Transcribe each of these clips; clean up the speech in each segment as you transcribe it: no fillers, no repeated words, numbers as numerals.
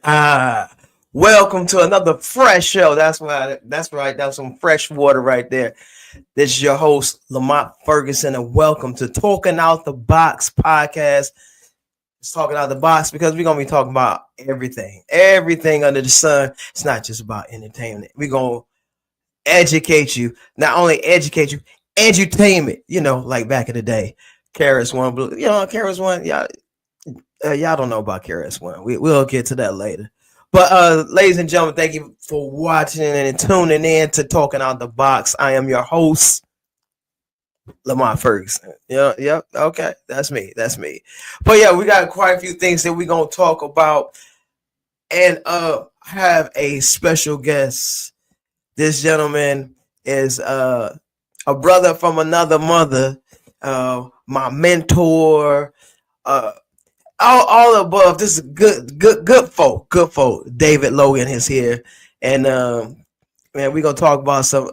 Ah, welcome to another fresh show. That's right. That's right. That's some fresh water right there. This is your host, Lamont Ferguson, and welcome to Talking Out the Box podcast. It's talking out the box because we're gonna be talking about everything under the sun. It's not just about entertainment. We're gonna educate you, not only educate you, edutainment. Like back in the day, Carrots One, Carrots One. Y'all don't know about KRS One. We'll get to that later. But ladies and gentlemen, thank you for watching and tuning in to Talking Out the Box. I am your host, Lamont Ferguson. Yep. Okay, that's me. That's me. But yeah, we got quite a few things that we're gonna talk about, and have a special guest. This gentleman is a brother from another mother, my mentor. All above. This is good folk. Good folk. David Logan is here, and man, we're gonna talk about some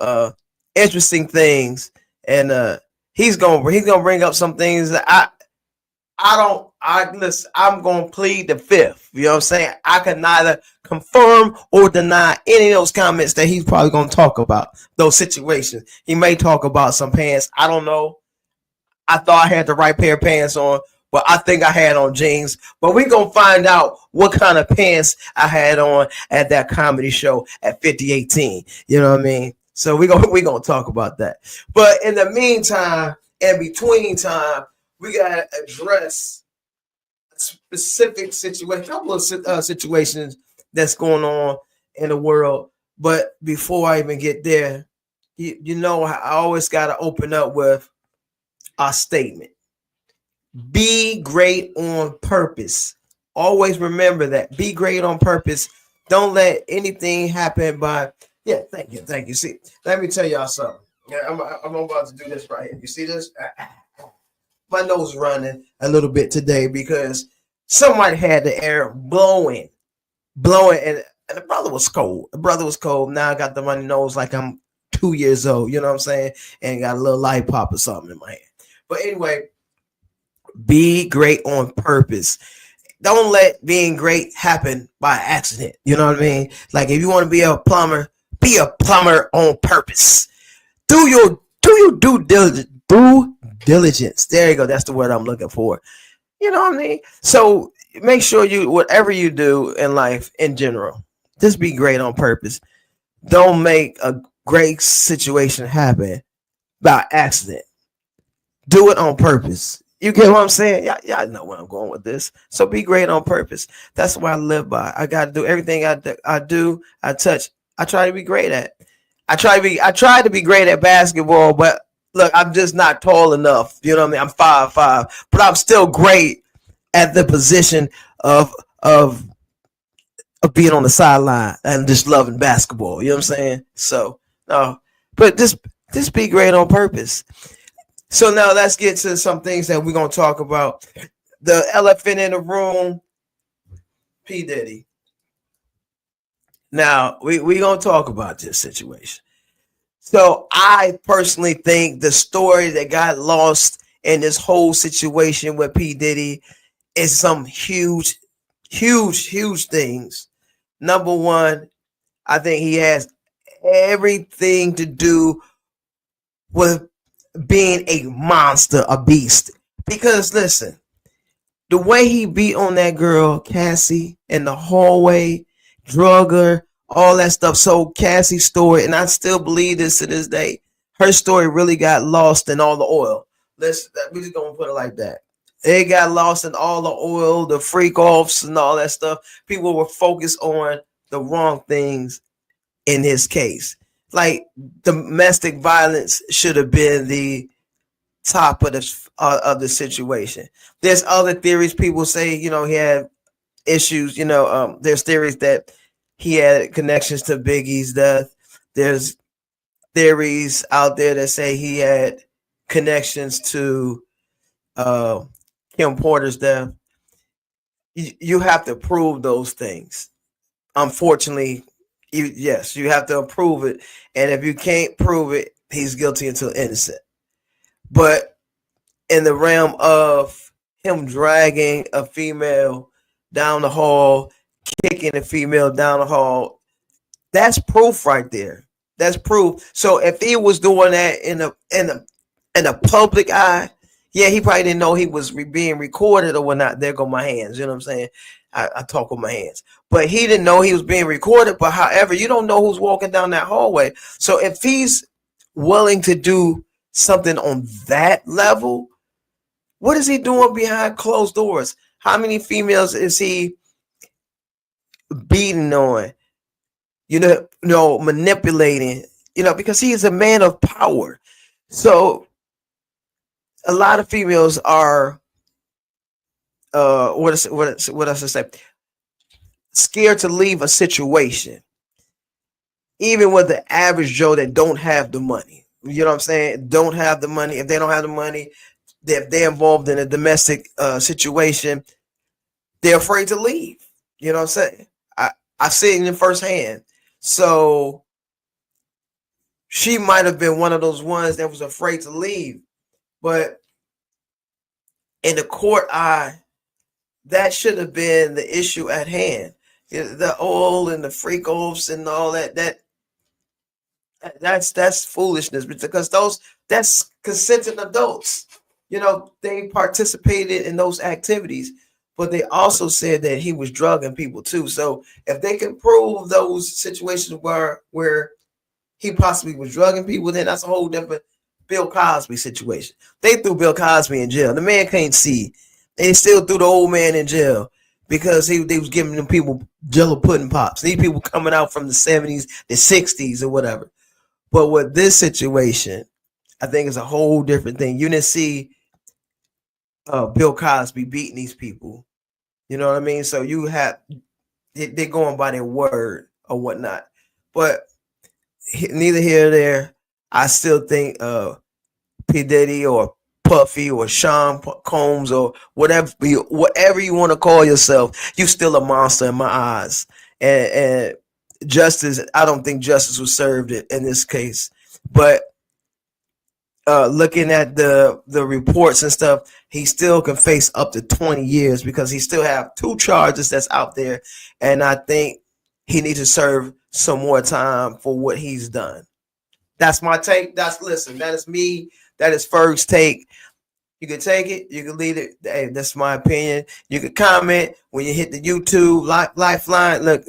interesting things, and he's gonna bring up some things that I don't. I listen. I'm gonna plead the fifth. You know what I'm saying? I can neither confirm or deny any of those comments that he's probably gonna talk about. Those situations. He may talk about some pants. I don't know. I thought I had the right pair of pants on, but I think I had on jeans. But we gonna find out what kind of pants I had on at that comedy show at 5018. You know what I mean? So we gonna talk about that. But in the meantime, in between time, we gotta address a specific situation, a couple of situations that's going on in the world. But before I even get there, I always gotta open up with our statement. Be great on purpose. Always remember that. Be great on purpose. Don't let anything happen by. Yeah, thank you. See, let me tell y'all something. Yeah, I'm about to do this right here. You see this? My nose running a little bit today because somebody had the air blowing, and the brother was cold. The brother was cold. Now I got the runny nose like I'm 2 years old. You know what I'm saying? And got a little light pop or something in my hand. But anyway, be great on purpose. Don't let being great happen by accident. You know what I mean? Like if you want to be a plumber on purpose. Do diligence. There you go. That's the word I'm looking for. You know what I mean? So make sure whatever you do in life in general, just be great on purpose. Don't make a great situation happen by accident. Do it on purpose. You get what I'm saying? Y'all know where I'm going with this. So be great on purpose. That's what I live by. I got to do everything I touch. I try to be great at. I try to be great at basketball, but look, I'm just not tall enough. You know what I mean? I'm 5'5", but I'm still great at the position of being on the sideline and just loving basketball. You know what I'm saying? So no, but just be great on purpose. So now let's get to some things that we're going to talk about. The elephant in the room, P. Diddy. Now, we're going to talk about this situation. So I personally think the story that got lost in this whole situation with P. Diddy is some huge things. Number one, I think he has everything to do with being a monster, a beast. Because listen, the way he beat on that girl, Cassie, in the hallway, drug her, all that stuff. So Cassie's story, and I still believe this to this day, her story really got lost in all the oil. We just gonna put it like that. It got lost in all the oil, the freak offs and all that stuff. People were focused on the wrong things in his case. Like domestic violence should have been the top of the situation. There's other theories. People say, he had issues. There's theories that he had connections to Biggie's death. There's theories out there that say he had connections to Kim Porter's death. You have to prove those things. Unfortunately, you have to prove it. And if you can't prove it, he's guilty until innocent. But in the realm of him dragging a female down the hall, kicking a female down the hall. That's proof right there. That's proof. So if he was doing that in a public eye, yeah, he probably didn't know he was being recorded or whatnot. There go my hands. You know what I'm saying? I talk with my hands, but he didn't know he was being recorded. But however, you don't know who's walking down that hallway. So if he's willing to do something on that level, what is he doing behind closed doors? How many females is he beating on? Manipulating, because he is a man of power. So a lot of females are what else to say? Scared to leave a situation, even with the average Joe that don't have the money. You know what I'm saying? Don't have the money. If they don't have the money, if they're involved in a domestic situation, they're afraid to leave. You know what I'm saying? I see it in firsthand. So she might have been one of those ones that was afraid to leave. But in the court eye, that should have been the issue at hand. The oil and the freak offs and all that's foolishness, because that's consenting adults. They participated in those activities, but they also said that he was drugging people too. So if they can prove those situations where he possibly was drugging people, then that's a whole different Bill Cosby situation. They threw Bill Cosby in jail. The man can't see. They still threw the old man in jail because they was giving them people Jello pudding pops. These people coming out from the 70s, the 60s, or whatever. But with this situation, I think it's a whole different thing. You didn't see Bill Cosby beating these people. You know what I mean? So they're going by their word or whatnot. But neither here nor there. I still think P. Diddy or Puffy or Sean Combs or whatever you want to call yourself, you still a monster in my eyes. And justice, I don't think justice was served in this case. But looking at the reports and stuff, he still can face up to 20 years because he still have 2 charges that's out there. And I think he needs to serve some more time for what he's done. That's my take. That is me. That is Ferg's take. You can take it, you can leave it. Hey, that's my opinion. You can comment when you hit the YouTube lifeline. Look,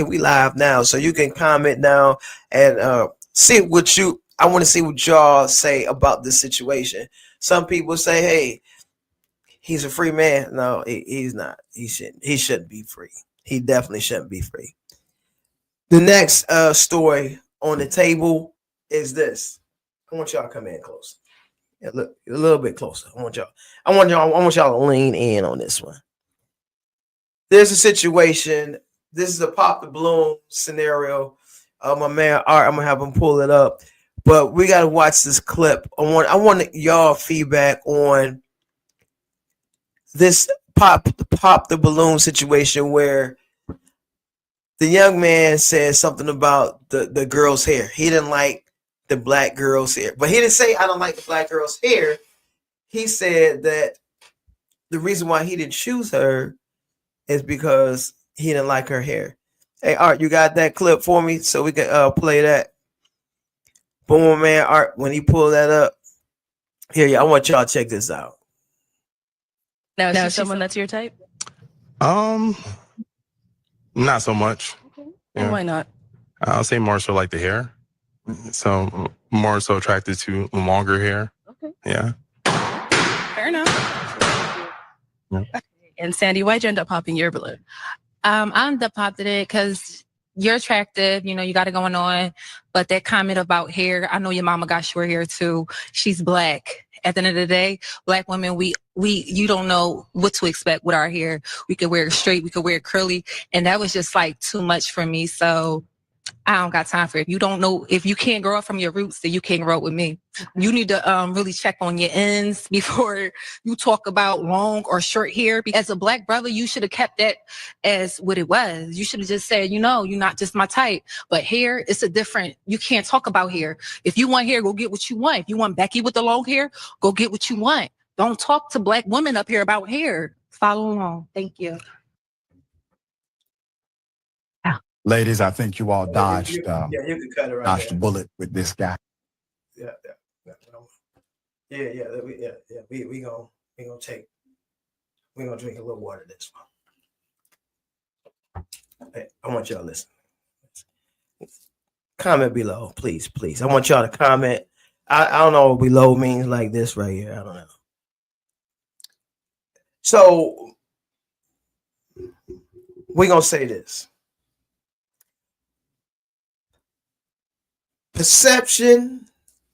we live now, so you can comment now and see what I want to see what y'all say about this situation. Some people say, "Hey, he's a free man." No, he's not. He shouldn't be free. He definitely shouldn't be free. The next story on the table is this. I want y'all to come in close. Yeah, look a little bit closer. I want y'all to lean in on this one. There's a situation. This is a pop the balloon scenario. My man Art, I'm gonna have him pull it up. But we gotta watch this clip. I want y'all feedback on this pop the balloon situation where the young man said something about the girl's hair. He didn't like the black girl's hair. But he didn't say, I don't like the black girl's hair. He said that the reason why he didn't choose her is because he didn't like her hair. Hey, Art, you got that clip for me so we can play that? Boom, man, Art, when he pulled that up. Here, I want y'all to check this out. Now, is she someone that's your type? Not so much. Okay. And why not? I'll say more so like the hair. So more so attracted to longer hair. Okay. Yeah. Fair enough. Yeah. And Sandy, why'd you end up popping your balloon? I ended up popping it because you're attractive, you got it going on. But that comment about hair, I know your mama got short hair too. She's black. At the end of the day, black women, you don't know what to expect with our hair. We could wear it straight, we could wear it curly, and that was just like too much for me. So I don't got time for it. If you don't know, if you can't grow up from your roots, then you can't grow up with me. You need to really check on your ends before you talk about long or short hair. As a black brother, you should have kept that as what it was. You should have just said, you're not just my type. But hair, it's you can't talk about hair. If you want hair, go get what you want. If you want Becky with the long hair, go get what you want. Don't talk to black women up here about hair. Follow along. Thank you. Ladies, I think you all dodged you can cut it right dodged there. a bullet with this guy. Yeah. We gonna drink a little water this one. Hey, I want y'all to listen. Comment below, please. I want y'all to comment. I don't know what below means like this right here. I don't know. So we're gonna say this. Perception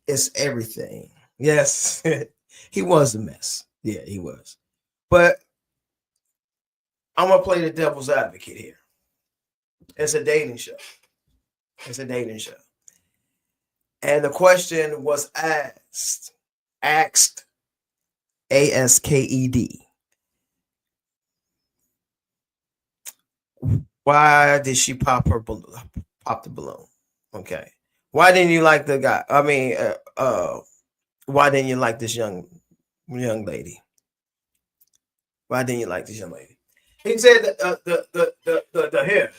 is everything. Yes, he was a mess. Yeah, he was. But I'm gonna play the devil's advocate here. It's a dating show. And the question was asked, ASKED. Why did she pop the balloon? Okay. Why didn't you like the guy? I mean, why didn't you like this young lady? Why didn't you like this young lady? He said the hair.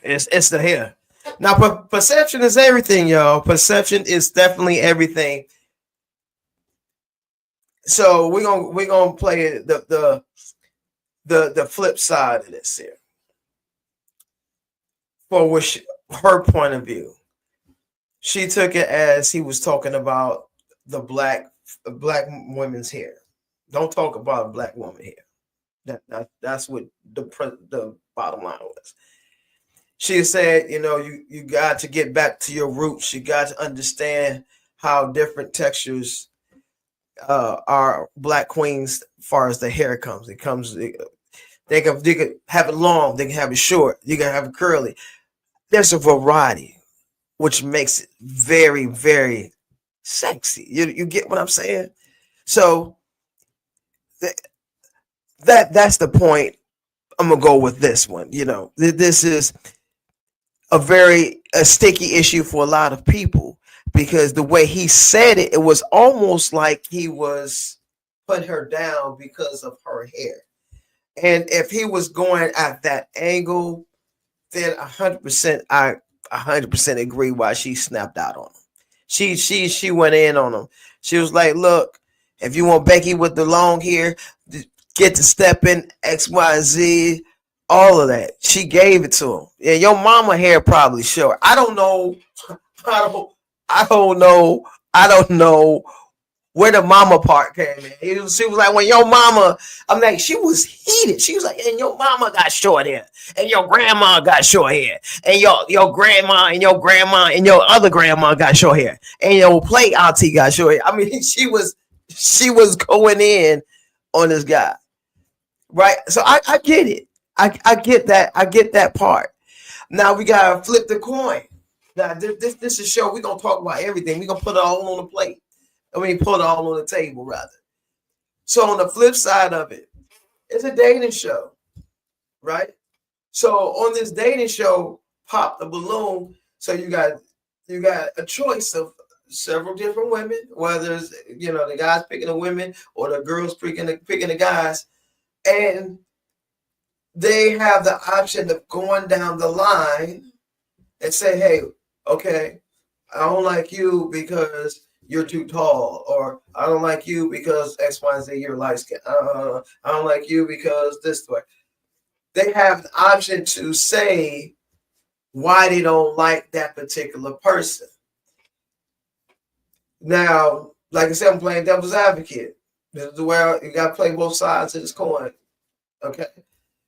It's the hair. Now, perception is everything, y'all. Perception is definitely everything. So we're gonna play the flip side of this here, for which her point of view. She took it as he was talking about the black women's hair. Don't talk about a black woman hair. That's what the bottom line was. She said, you got to get back to your roots. You got to understand how different textures are black queens as far as the hair comes. They could have it long, they can have it short, you can have it curly. There's a variety, which makes it very, very sexy. You get what I'm saying? So that's the point. I'm gonna go with this one. This is a sticky issue for a lot of people, because the way he said it was almost like he was putting her down because of her hair. And if he was going at that angle, then 100%, I 100% agree why she snapped out on him. She went in on him. She was like, look, if you want Becky with the long hair, get to stepping X, Y, Z, all of that. She gave it to him. Yeah, your mama hair probably short. I don't know. I don't know where the mama part came in. She was like, when your mama, I'm like, she was heated. She was like, and your mama got short hair, and your grandma got short hair, and your grandma and your grandma and your other grandma got short hair, and your play auntie got short hair. I mean, she was going in on this guy, right? So I get it. I get that. I get that part. Now we gotta flip the coin. Now this is a show. We're gonna talk about everything. We're gonna put it all on the plate. Put it all on the table, rather. So on the flip side of it, it's a dating show, right? So on this dating show, pop the balloon. So you got a choice of several different women, whether it's the guys picking the women or the girls picking the guys, and they have the option of going down the line and say, hey, okay, I don't like you because you're too tall, or I don't like you because X, Y, and Z, you're light skinned. I don't like you because this way. They have the option to say why they don't like that particular person. Now, like I said, I'm playing devil's advocate. This is where you got to play both sides of this coin. Okay.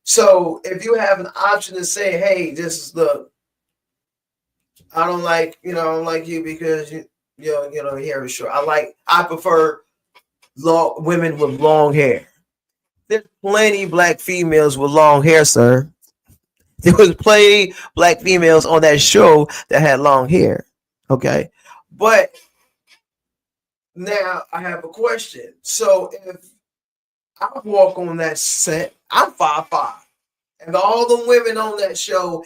So if you have an option to say, hey, I don't like you because your hair is short. I prefer women with long hair. There's plenty black females with long hair, sir. There was plenty black females on that show that had long hair. Okay. But now I have a question. So if I walk on that set, I'm 5'5", and all the women on that show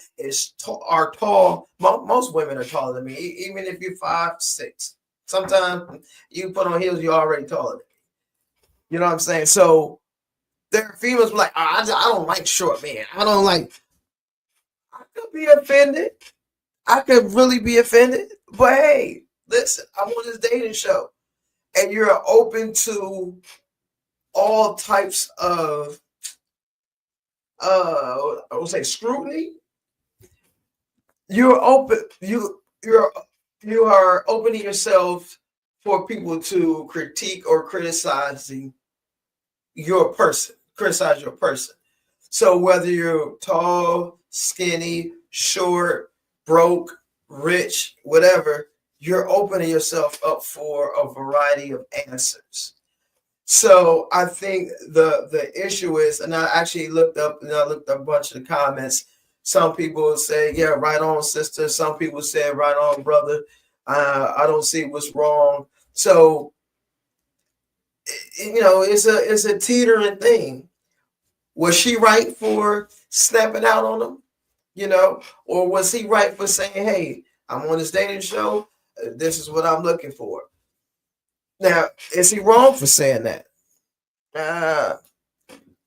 are tall. Most women are taller than me, even if you're 5'6". Sometimes you put on heels, you're already taller than me. You know what I'm saying? So there are females like, I don't like short men. I could be offended. I could really be offended. But hey, listen, I'm on this dating show, and you're open to all types of I would say scrutiny. You're open. You are opening yourself for people to critique or criticizing your person. Criticize your person. So whether you're tall, skinny, short, broke, rich, whatever, you're opening yourself up for a variety of answers. So I think the issue is, and I actually looked up a bunch of the comments. Some people say, "Yeah, right on, sister." Some people say, "Right on, brother." I don't see what's wrong. So it's a teetering thing. Was she right for snapping out on him? Or was he right for saying, "Hey, I'm on this dating show. This is what I'm looking for." Now, is he wrong for saying that?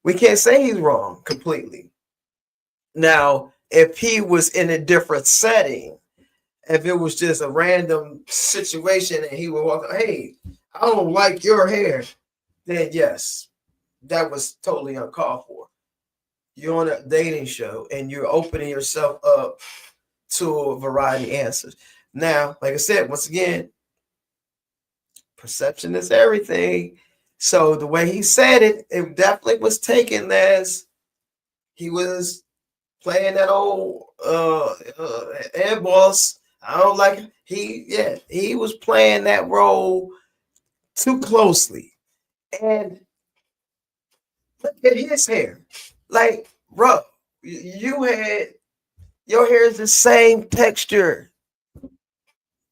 We can't say he's wrong completely. Now, if he was in a different setting, if it was just a random situation and he would walk, "Hey, I don't like your hair," then yes, that was totally uncalled for. You're on a dating show and you're opening yourself up to a variety of answers. Now, like I said, once again, perception is everything. So the way he said it, it definitely was taken as he was playing that old air boss. I don't like it. He was playing that role too closely. And look at his hair. Like, bro, you had your hair is the same texture.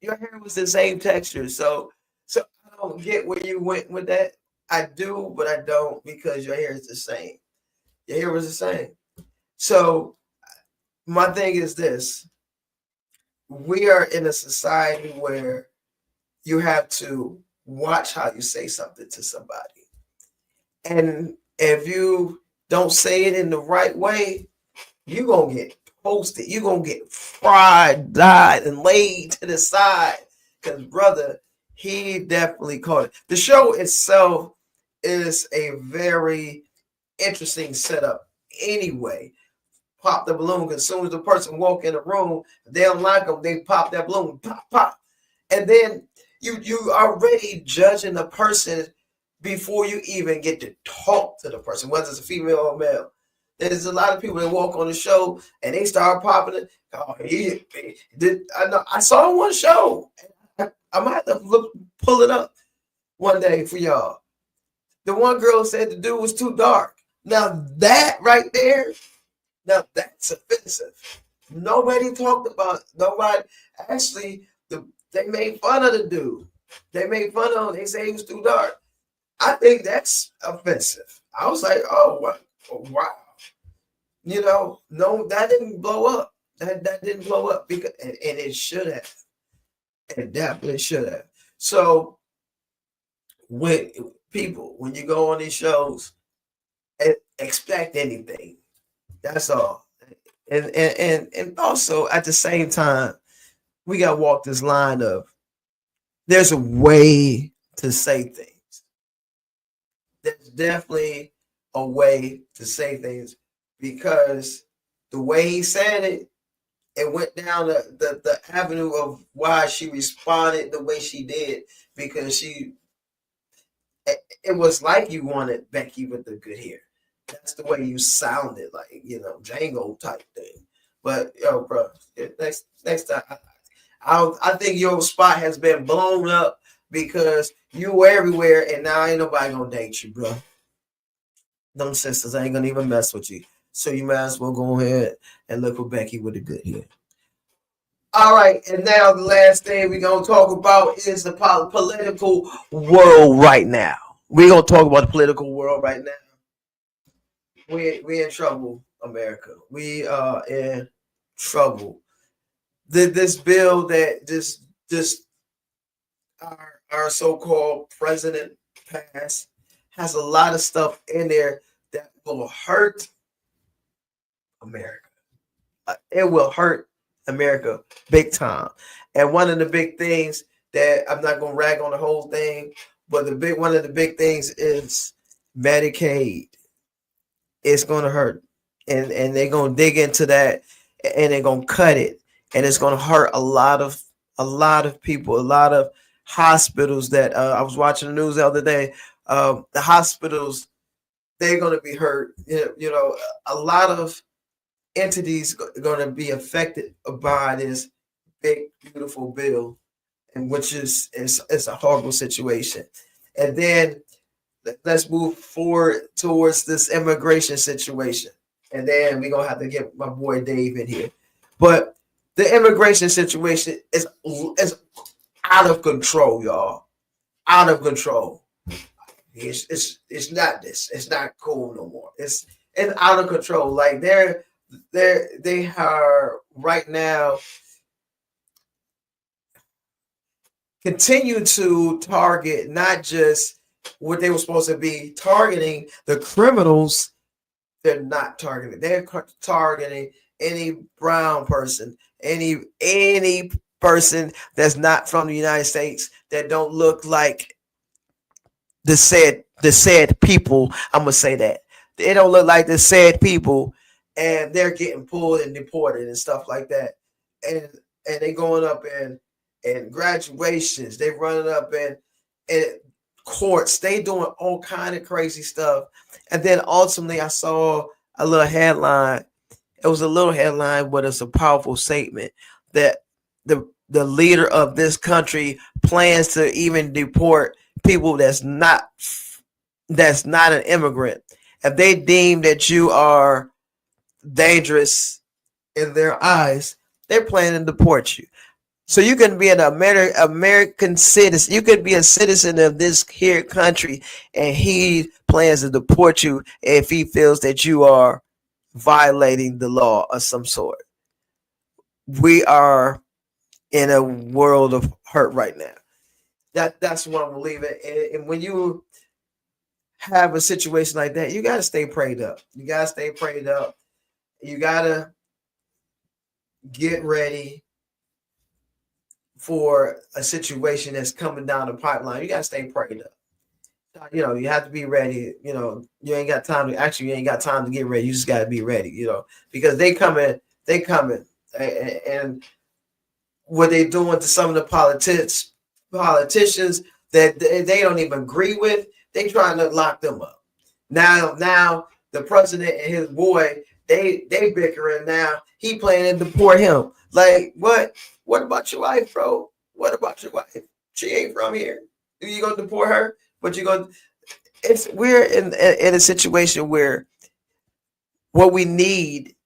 Your hair was the same texture. So I don't get where you went with that. I do, but I don't, because your hair is the same. Your hair was the same. So my thing is this: we are in a society where you have to watch how you say something to somebody. And if you don't say it in the right way, you're going to get posted. You're going to get fried, dyed, and laid to the side. Because, brother, he definitely caught it. The show itself is a very interesting setup anyway. Pop the balloon. As soon as the person walk in the room, they don't like them, they pop that balloon. Pop, pop. And then you already judging the person before you even get to talk to the person, whether it's a female or male. There's a lot of people that walk on the show and they start popping it. Oh, I know. I saw one show. I might have to pull it up one day for y'all. The one girl said the dude was too dark. Now that right there, now that's offensive. Nobody talked about it. Nobody actually. They made fun of the dude. They made fun of him. They say he was too dark. I think that's offensive. I was like, oh, wow. No, that didn't blow up. That didn't blow up, because and it should have. It definitely should have. So when you go on these shows, expect anything. That's all. And also at the same time, we got to walk this line of, there's a way to say things. There's definitely a way to say things, because the way he said it, it went down the avenue of why she responded the way she did, because it was like you wanted Becky with the good hair. That's the way you sounded, like, Django type thing. But bro, next time, I think your spot has been blown up, because you were everywhere, and now ain't nobody gonna date you, bro. Them sisters ain't gonna even mess with you. So you might as well go ahead and look for Becky with the good hair. All right, and now the last thing we're gonna talk about is the political world right now. We're gonna talk about the political world right now. We're in trouble, America. We are in trouble. This bill that this our so-called president passed has a lot of stuff in there that will hurt America. it will hurt America big time. And one of the big things that I'm not gonna rag on the whole thing, but one of the big things is Medicaid. It's gonna hurt, and they're gonna dig into that, and they're gonna cut it, and it's gonna hurt a lot of people, a lot of hospitals that I was watching the news the other day. The hospitals, they're gonna be hurt. You know, a lot of entities going to be affected by this big beautiful bill, and which is it's a horrible situation. And then let's move forward towards this immigration situation, and then we're gonna have to get my boy Dave in here. But the immigration situation is out of control, y'all. Out of control. It's not this. It's not cool no more. It's out of control. Like they are right now continue to target not just what they were supposed to be targeting, the criminals. They're not targeting. They're targeting any brown person, any person that's not from the United States, that don't look like the said people. I'm gonna say that they don't look like the said people, and they're getting pulled and deported and stuff like that. And they going up in graduations. They running up in courts. They doing all kind of crazy stuff. And then ultimately, I saw a little headline. It was a little headline, but it's a powerful statement that the leader of this country plans to even deport people that's not an immigrant. If they deem that you are dangerous in their eyes, they're planning to deport you. So you can be an American citizen. You could be a citizen of this here country, and he plans to deport you if he feels that you are violating the law of some sort. We are in a world of hurt right now. That's what I'm gonna leave it. And when you have a situation like that, you gotta stay prayed up. You gotta stay prayed up. You gotta get ready for a situation that's coming down the pipeline. You gotta stay prayed up. You know, you have to be ready. You know, you ain't got time to get ready. You just gotta be ready, you know, because they coming. And what they doing to some of the politicians that they don't even agree with, they trying to lock them up. Now the president and his boy, they bickering now. He planning to deport him. Like, what? What about your wife, bro? What about your wife? She ain't from here. You gonna deport her? But we're in a situation where what we need,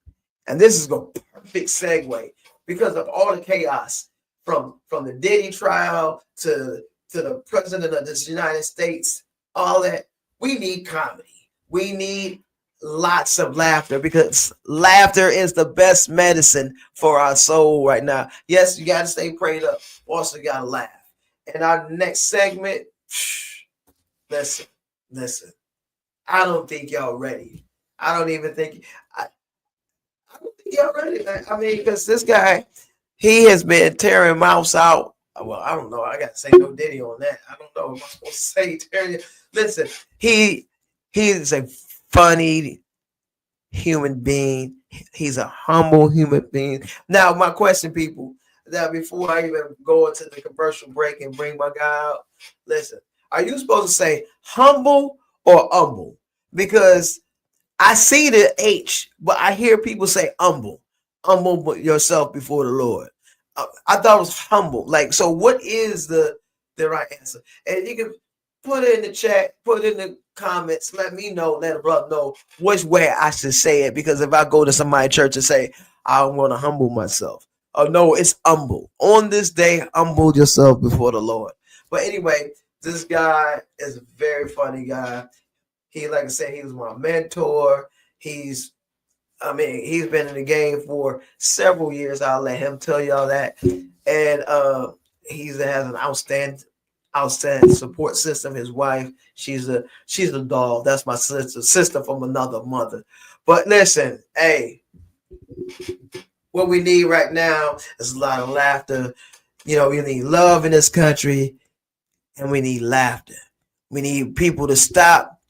and this is a perfect segue because of all the chaos from the Diddy trial to the president of the United States, all that. We need comedy. We need lots of laughter, because laughter is the best medicine for our soul right now. Yes, you got to stay prayed up. Also, you got to laugh. And our next segment, listen. I don't think y'all ready. I don't think y'all ready. I mean, because this guy, he has been tearing mouths out. Well, I don't know. I got to say no Diddy on that. I don't know if I'm supposed to say tearing. Listen, he is a funny human being. He's a humble human being. Now, my question, people, that before I even go into the commercial break and bring my guy out, listen, are you supposed to say humble or humble? Because I see the H, but I hear people say humble. Humble yourself before the Lord. I thought it was humble. Like, so what is the right answer? And you can put it in the chat, put it in the comments, let me know, let the brother know which way I should say it. Because if I go to somebody's church and say, I want to humble myself. Oh, no, it's humble. On this day, humble yourself before the Lord. But anyway, this guy is a very funny guy. He, like I said, he was my mentor. He's been in the game for several years. I'll let him tell y'all that. And he has an outstanding support system. His wife, she's a doll. That's my sister from another mother. But listen, hey, what we need right now is a lot of laughter. You know, we need love in this country, and we need laughter. We need people to stop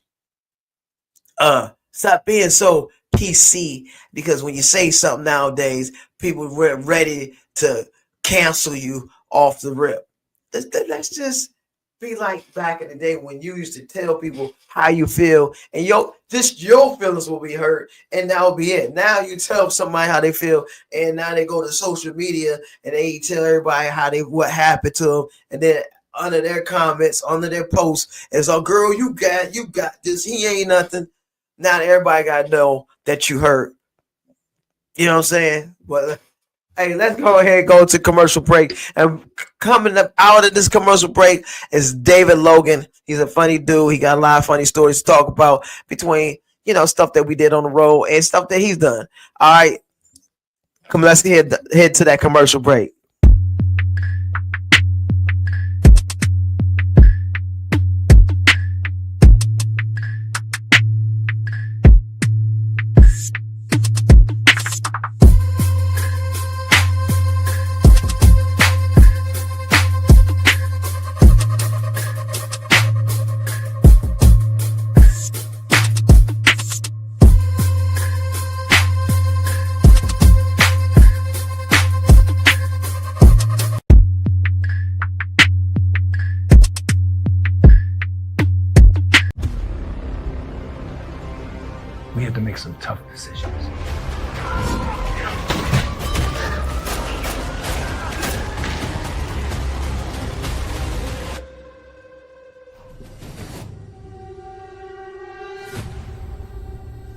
being so PC, because when you say something nowadays, people were ready to cancel you off the rip. Let's just be like back in the day when you used to tell people how you feel, and your feelings will be hurt, and that'll be it. Now you tell somebody how they feel, and now they go to social media and they tell everybody what happened to them, and then under their comments, under their posts, it's "Oh, girl, you got this. He ain't nothing." Now everybody gotta know that you hurt. You know what I'm saying? But hey, let's go ahead and go to commercial break. And coming up out of this commercial break is David Logan. He's a funny dude. He got a lot of funny stories to talk about between, stuff that we did on the road and stuff that he's done. All right. Let's head to that commercial break. We had to make some tough decisions.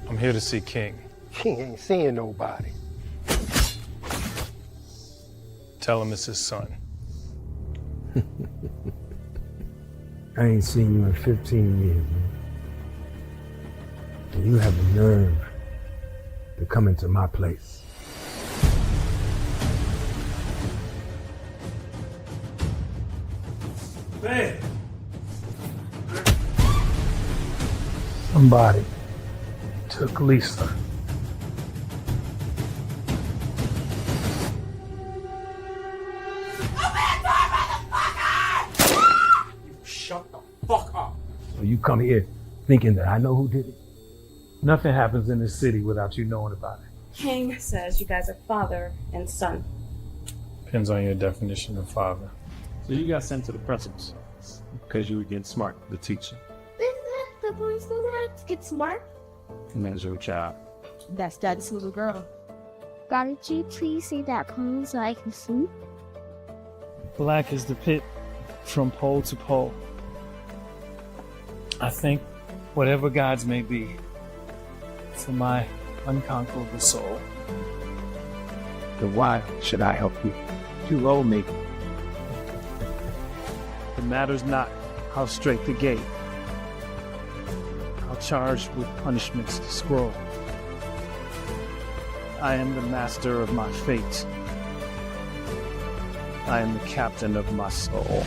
I'm here to see King. King ain't seeing nobody. Tell him it's his son. I ain't seen you in 15 years, man. And you have the nerve to come into my place. Man! Somebody took Lisa. Shut the fuck up. So you come here thinking that I know who did it? Nothing happens in this city without you knowing about it. King says you guys are father and son. Depends on your definition of father. So you got sent to the principal's office because you were getting smart, the teacher. Isn't that the boys know how to get smart? And that's your child. That's Daddy's little girl. Could you please say that poem so I can see? Black is the pit from pole to pole. I think whatever gods may be, for my unconquerable soul. Then why should I help you? You owe me. It matters not how straight the gate, how charged with punishments the scroll. I am the master of my fate. I am the captain of my soul.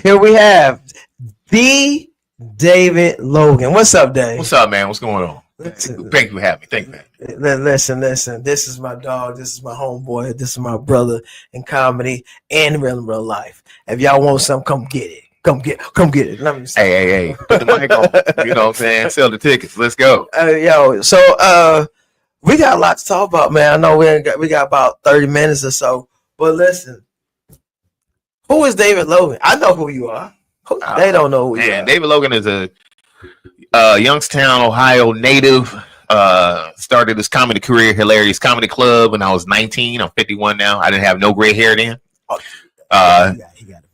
Here we have the David Logan. What's up, Dave? What's up, man? What's going on? Thank you for having me. Thank you, man. Listen. This is my dog. This is my homeboy. This is my brother in comedy and in real life. If y'all want something, come get it. Come get it. Let me say. Hey. Put the mic on. You know what I'm saying? Sell the tickets. Let's go. So we got a lot to talk about, man. I know we got about 30 minutes or so. But listen. Who is David Logan? I know who you are. They don't know who you are. David Logan is a Youngstown, Ohio native. Started his comedy career, Hilarious Comedy Club, when I was 19. I'm 51 now. I didn't have no gray hair then.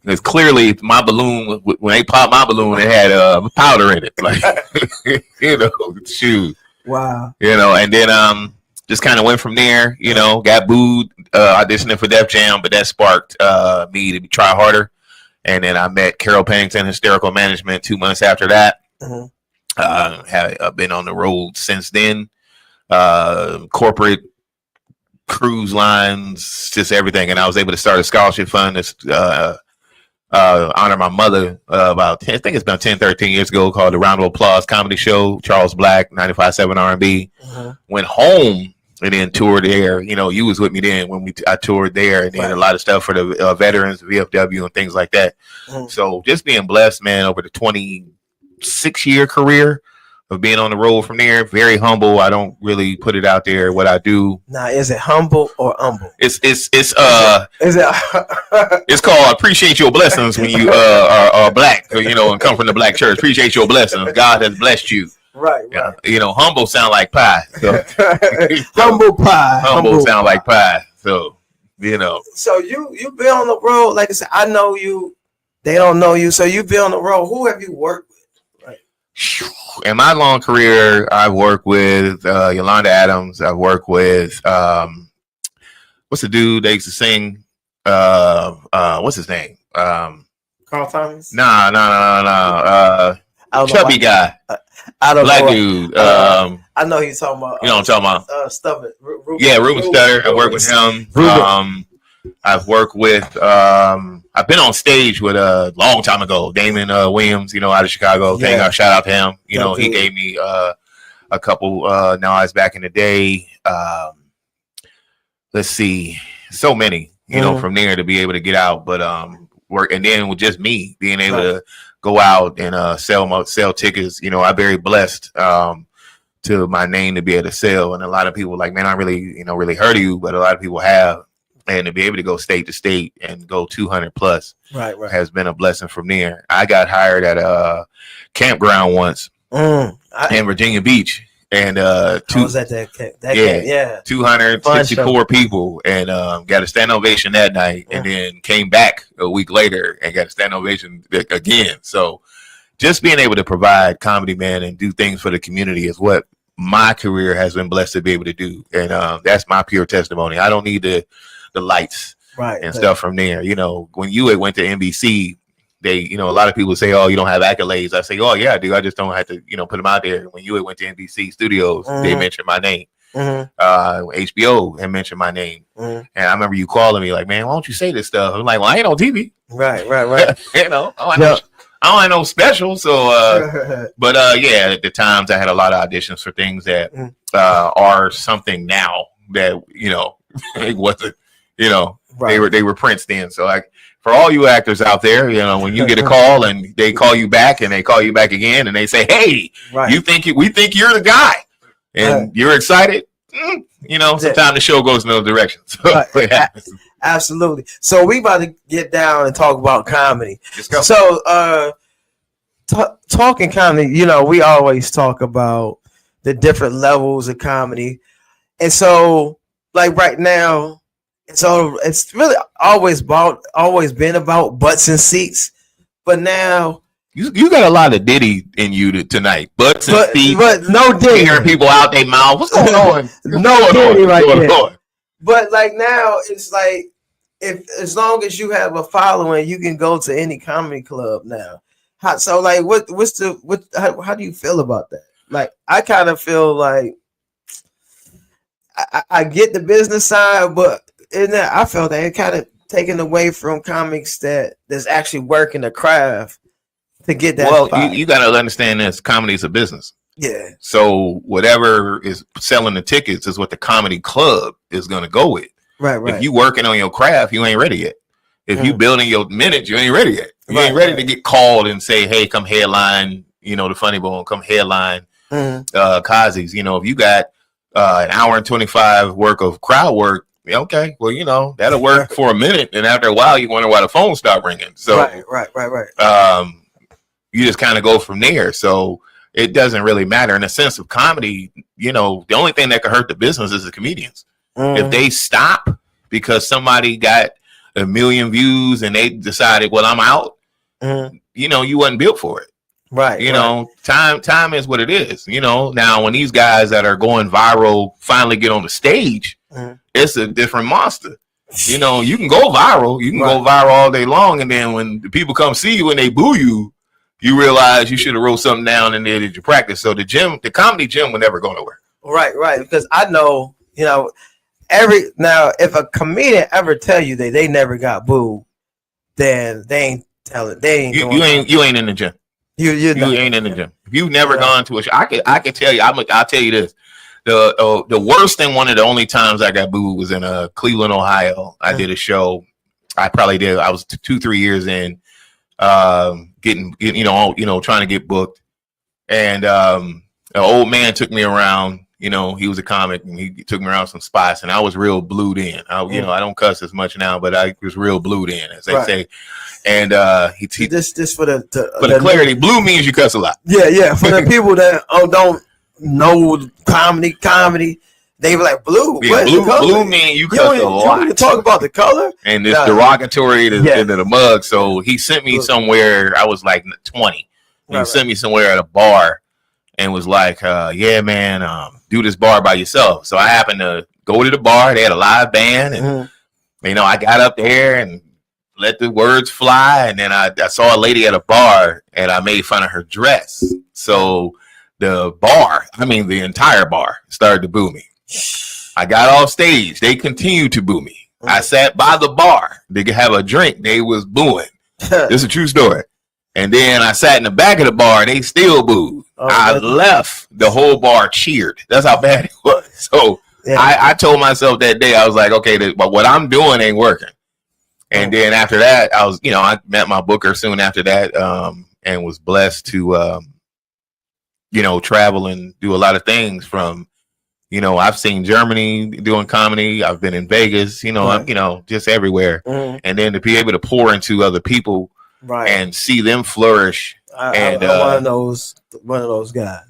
Because clearly my balloon, when they popped my balloon, it had powder in it. Like, shoot. Wow. And then just kind of went from there, got booed auditioning for Def Jam, but that sparked me to try harder. And then I met Carol Pennington, Hysterical Management, 2 months after that. Mm-hmm. Have been on the road since then. Corporate, cruise lines, just everything. And I was able to start a scholarship fund to honor my mother about I think it's about 10-13 years ago, called the Round of Applause Comedy Show. Charles Black, 95.7 R&B. Went home and then toured there. You know, you was with me then when I toured there, and then a lot of stuff for the veterans, VFW, and things like that. So just being blessed, man, over the 26-year career of being on the road from there. Very humble. I don't really put it out there what I do. Now, is it humble or humble? It's Is it? it's called appreciate your blessings when you are black, you know, and come from the black church. Appreciate your blessings. God has blessed you. Right. Yeah. You know, humble sound like pie. So. Humble pie. Humble sound like pie. So, you know. So you been on the road. Like I said, I know you. They don't know you. So you been on the road. Who have you worked with? In my long career, I've worked with Yolanda Adams. I've worked with what's the dude they used to sing? What's his name? Carl Thomas? No. Chubby guy. I don't Black know. Dude. I know he's talking about. You know what I'm talking about? Stuff it. Ruben Stutter. I worked with him. I've worked with. I've been on stage with a long time ago, Damon Williams, you know, out of Chicago. Yeah. Shout out to him. You know, he gave me a couple nods back in the day. Let's see, so many, you know, from there to be able to get out, but work, and then with just me being able to go out and sell tickets. You know, I'm very blessed to my name to be able to sell, and a lot of people like, man, I really heard of you, but a lot of people have. And to be able to go state to state and go 200 plus has been a blessing from there. I got hired at a campground once in Virginia Beach, and was at that 264 people, and got a stand ovation that night, and then came back a week later and got a stand ovation again. So just being able to provide comedy, man, and do things for the community is what my career has been blessed to be able to do, and that's my pure testimony. I don't need the lights and stuff from there. You know, when you went to NBC, they, you know, a lot of people say, oh, you don't have accolades. I say, oh yeah, I do. I just don't have to, you know, put them out there. When you went to NBC Studios, they mentioned my name. HBO had mentioned my name. And I remember you calling me like, man, why don't you say this stuff? I'm like, well, I ain't on TV. Right. You know, I don't have no special. So, but yeah, at the times I had a lot of auditions for things that are something now that, you know, it wasn't. You know, they were Prince then. So like for all you actors out there, you know, when you get a call and they call you back and they call you back again and they say, hey, we think you're the guy, and you're excited. You know, sometimes the show goes in those directions. So, Absolutely. So we about to get down and talk about comedy. Let's go. So talking comedy, you know, we always talk about the different levels of comedy. And so like right now, so it's really always been about butts and seats, but now you got a lot of Diddy in you tonight. Butts and seats, but no Diddy. Hearing people out their mouth. What's going on? No Diddy right there. But like now, it's like as long as you have a following, you can go to any comedy club now. How do you feel about that? Like I kind of feel like I get the business side, but in that, I felt that it kind of taken away from comics that's actually working the craft to get that. Well, you got to understand this: comedy is a business. Yeah. So whatever is selling the tickets is what the comedy club is going to go with. Right. If you working on your craft, you ain't ready yet. If you building your minutes, you ain't ready yet. You ain't ready to get called and say, "Hey, come headline." You know, the Funny Bone, come headline. Kazi's. You know, if you got an hour and 25 work of crowd work. Okay, well, you know, that'll work for a minute, and after a while, you wonder why the phone stopped ringing. So, right. You just kind of go from there. So it doesn't really matter in the sense of comedy. You know, the only thing that could hurt the business is the comedians. If they stop because somebody got 1 million views and they decided, well, I'm out. You know, you wasn't built for it. Right. You know, time is what it is. You know, now when these guys that are going viral finally get on the stage, it's a different monster. You know, you can go viral. You can go viral all day long. And then when the people come see you and they boo you, you realize you should have wrote something down and then did your practice. So the comedy gym would never go nowhere. Right. Because I know, if a comedian ever tell you that they never got booed, then they ain't telling. They ain't. You ain't in the gym. You ain't in the gym. If you've never gone to a show, I can tell you. I'll tell you this. The worst thing. One of the only times I got booed was in Cleveland, Ohio. I did a show. I was 2-3 years in, getting trying to get booked, and an old man took me around. He was a comic, and he took me around some spots, and I was real blued in. I don't cuss as much now, but I was real blued in, as they say. And he this for the clarity, blue means you cuss a lot. Yeah. For the people that don't know comedy, they were like blue. Yeah, blue mean you cuss a lot. You talk about the color, and it's derogatory into the mug. So he sent me somewhere. I was like 20. He sent me somewhere at a bar. And was like, yeah, man, do this bar by yourself. So I happened to go to the bar. They had a live band. And, I got up there and let the words fly. And then I saw a lady at a bar and I made fun of her dress. So the entire bar started to boo me. I got off stage. They continued to boo me. I sat by the bar. They could have a drink. They was booing. This is a true story. And then I sat in the back of the bar. They still booed. I left. The whole bar cheered. That's how bad it was. So I told myself that day, I was like, okay, but what I'm doing ain't working. And then after that, I met my booker soon after that, and was blessed to, travel and do a lot of things from, I've seen Germany doing comedy. I've been in Vegas, I'm, just everywhere. And then to be able to pour into other people and see them flourish. I'm one of those guys.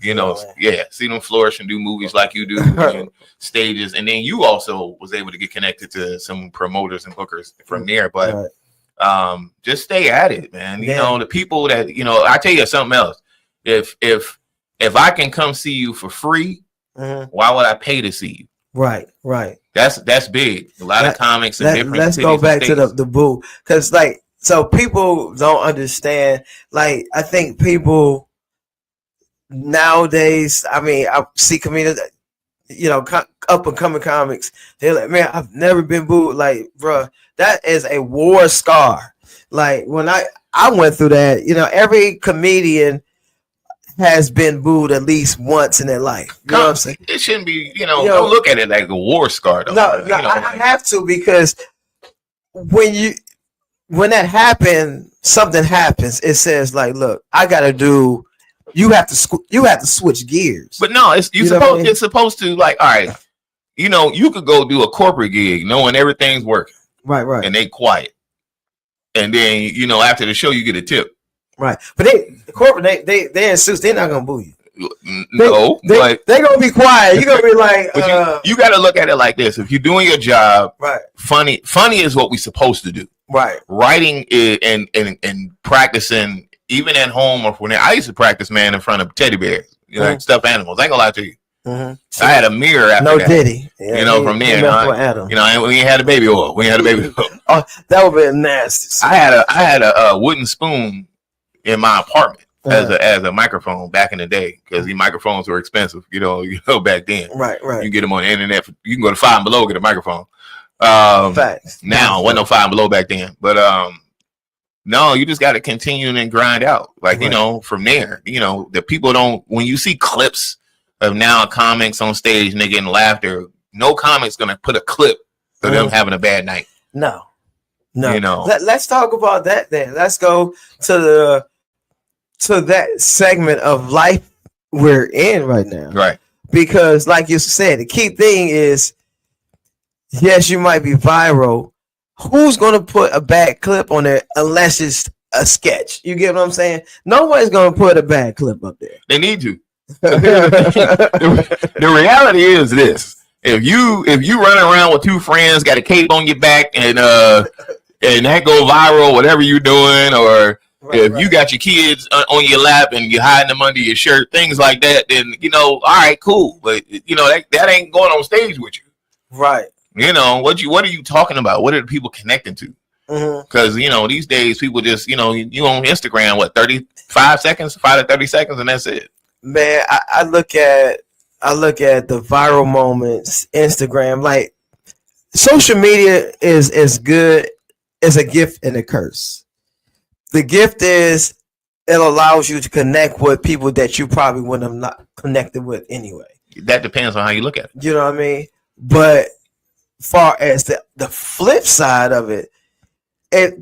See them flourish and do movies like you do, and stages, and then you also was able to get connected to some promoters and bookers from there. But just stay at it, man. The people that I tell you something else. If I can come see you for free, why would I pay to see you? Right. That's big. A lot of comics and different. Let's go back to the boo, because so people don't understand. I think people nowadays, I see comedians, up and coming comics. They're like, man, I've never been booed. Bruh, that is a war scar. When I went through that, every comedian has been booed at least once in their life. You know what I'm saying? It shouldn't be, don't look at it like a war scar though. No, I have to, because when that happens, something happens. It says look, I gotta do. You have to switch gears. But no, it's supposed to all right. You could go do a corporate gig knowing everything's working. Right. And they quiet. And then after the show you get a tip. Right. But they in suits. They're not gonna boo you. But they're gonna be quiet. You're gonna be like, you got to look at it like this. If you're doing your job, funny is what we're supposed to do. Writing and practicing, even at home or when I used to practice, man, in front of teddy bears, like stuffed animals. I ain't gonna lie to you. I had a mirror after that. Diddy. From there. And we had a baby oil. Oh, that would be nasty. I had a wooden spoon in my apartment as a microphone back in the day, because these microphones were expensive. Back then. Right. You get them on the internet. You can go to Five and Below, get a microphone. Facts. Now wasn't no Five and Below back then, but no, you just got to continue and grind out. From there, the people don't. When you see clips of now comics on stage and they getting laughter, no comic's gonna put a clip of them having a bad night. No. Let's talk about that then. Let's go to that segment of life we're in right now. Right. Because like you said, the key thing is, yes, you might be viral. Who's going to put a bad clip on there unless it's a sketch? You get what I'm saying? Nobody's going to put a bad clip up there. They need to. The reality is this. If you run around with two friends, got a cape on your back, and that go viral, whatever you're doing, or if you got your kids on your lap and you're hiding them under your shirt, things like that, then all right, cool. But that ain't going on stage with you. Right. What are you talking about? What are the people connecting to? Because these days people just you on Instagram, what, 35 seconds, 5 to 30 seconds, and that's it. Man, I look at the viral moments, Instagram, like social media is good. It's a gift and a curse. The gift is it allows you to connect with people that you probably wouldn't have not connected with anyway. That depends on how you look at it. You know what I mean? But far as the flip side of it,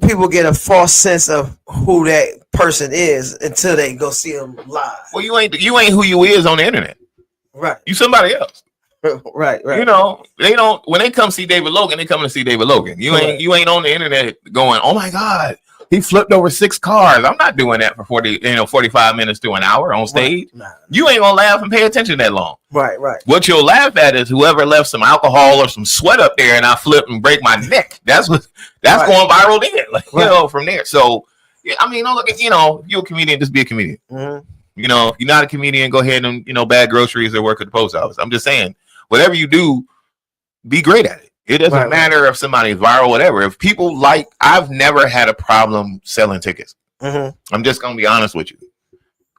people get a false sense of who that person is until they go see them live. Well, you ain't who you is on the internet. Right. You somebody else. Right. They don't, when they come see David Logan, they come to see David Logan. You ain't on the internet going, oh my God, he flipped over 6 cars. I'm not doing that for 45 minutes to an hour on stage. Right. Nah. You ain't gonna laugh and pay attention that long. Right. What you'll laugh at is whoever left some alcohol or some sweat up there and I flip and break my neck. That's going viral then, from there. So, I mean, look, if you're a comedian, just be a comedian. Mm-hmm. If you're not a comedian, go ahead and, bag groceries or work at the post office. I'm just saying, whatever you do, be great at it. It doesn't matter if somebody's viral, whatever. If people I've never had a problem selling tickets. Mm-hmm. I'm just going to be honest with you,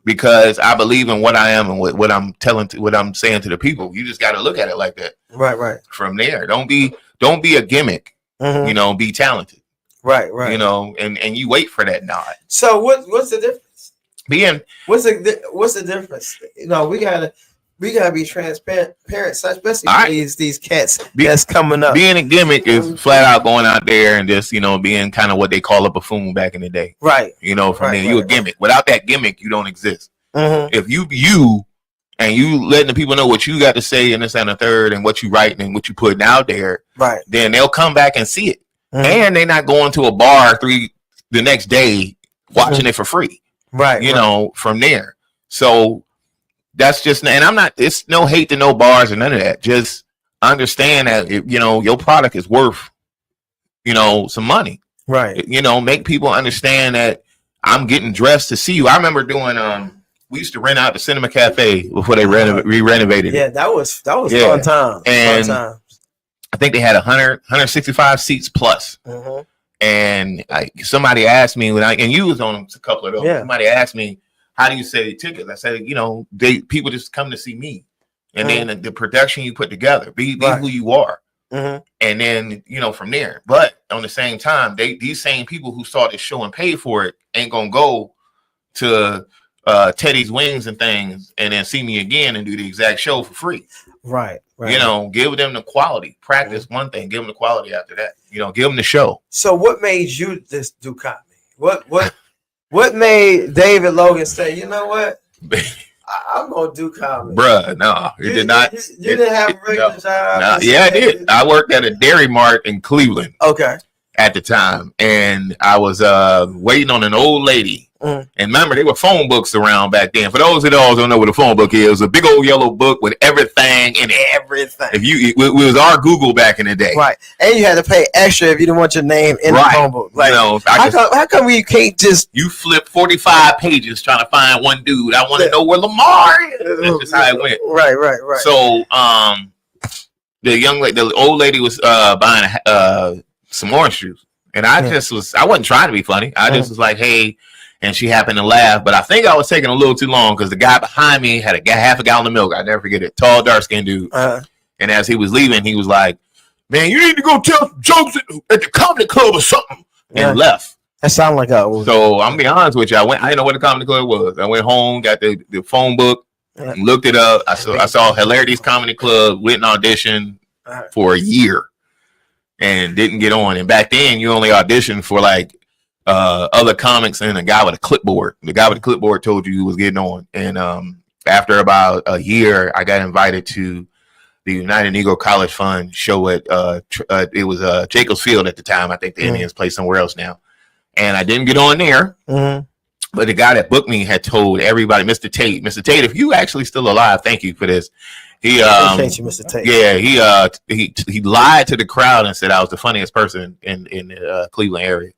because I believe in what I am and what I'm what I'm saying to the people. You just got to look at it like that. Right. From there, don't be a gimmick. Mm-hmm. Be talented. Right. And you wait for that nod. So what's the difference? What's the difference? We gotta be transparent, especially these cats that's coming up. Being a gimmick is flat out going out there and just being kind of what they call a buffoon back in the day. Right. From there, you're a gimmick. Without that gimmick, you don't exist. Mm-hmm. If you and you letting the people know what you got to say and this and the third and what you writing and what you putting out there, right? Then they'll come back and see it, and they're not going to a bar the next day watching it for free. Right. From there. So that's just, and I'm not, it's no hate to no bars or none of that. Just understand that, your product is worth, some money. Right. Make people understand that I'm getting dressed to see you. I remember doing, we used to rent out the Cinema Cafe before they re-renovated it. Yeah, that was fun time. And fun times. I think they had 165 seats plus. Mm-hmm. And somebody asked me and you was on a couple of those. Yeah. Somebody asked me, how do you sell tickets? I said, people just come to see me, and then the production you put together, be who you are, and then from there. But on the same time, these same people who saw this show and paid for it ain't gonna go to Teddy's Wings and things and then see me again and do the exact show for free. Right. Give them the quality. Practice one thing, give them the quality after that. Give them the show. So what made you just do comedy? What made David Logan say, you know what? I'm gonna do comedy. Bruh, no, it did not. You didn't have a regular job? No, yeah, I did. I worked at a Dairy Mart in Cleveland. Okay. At the time, and I was waiting on an old lady. And remember, there were phone books around back then. For those that don't know what a phone book is, a big old yellow book with everything in it. Everything. It was our Google back in the day, right? And you had to pay extra if you didn't want your name in the phone book. Like, how come we can't just flip 45 pages trying to find one dude? I want to know where Lamar is. That's just how it went. Right. So, the old lady was buying some orange juice, and I wasn't trying to be funny. I just was like, hey. And she happened to laugh, but I think I was taking a little too long because the guy behind me had half a gallon of milk. I never forget it. Tall, dark-skinned dude. And as he was leaving, he was like, "Man, you need to go tell jokes at the comedy club or something." And left. That sounded like a. So I'm gonna be honest with you. I didn't know what the comedy club was. I went home, got the phone book, looked it up. I saw Hilarity's Comedy Club, went and auditioned for a year, and didn't get on. And back then, you only auditioned for other comics and a guy with a clipboard. The guy with the clipboard told you was getting on. And after about a year, I got invited to the United Negro College Fund show at it was Jacobs Field at the time. I think the Indians play somewhere else now. And I didn't get on there. But the guy that booked me had told everybody, Mr. Tate, if you actually still alive, thank you for this. He appreciate you, Mr. Tate. Yeah, he lied to the crowd and said I was the funniest person in the Cleveland area.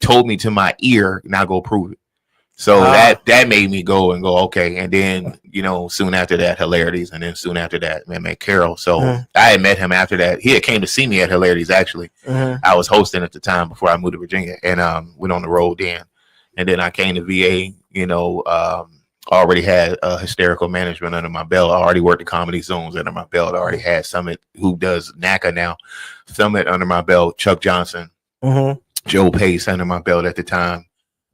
Told me to my ear, now go prove it. So that made me go, okay. And then, soon after that, Hilarities. And then soon after that, I met Carol. So I had met him after that. He had came to see me at Hilarities, actually. I was hosting at the time before I moved to Virginia, and went on the road then. And then I came to VA, already had hysterical management under my belt. I already worked the Comedy Zones under my belt. I already had Summit, who does NACA now, Summit under my belt, Chuck Johnson, Joe Pace under my belt at the time.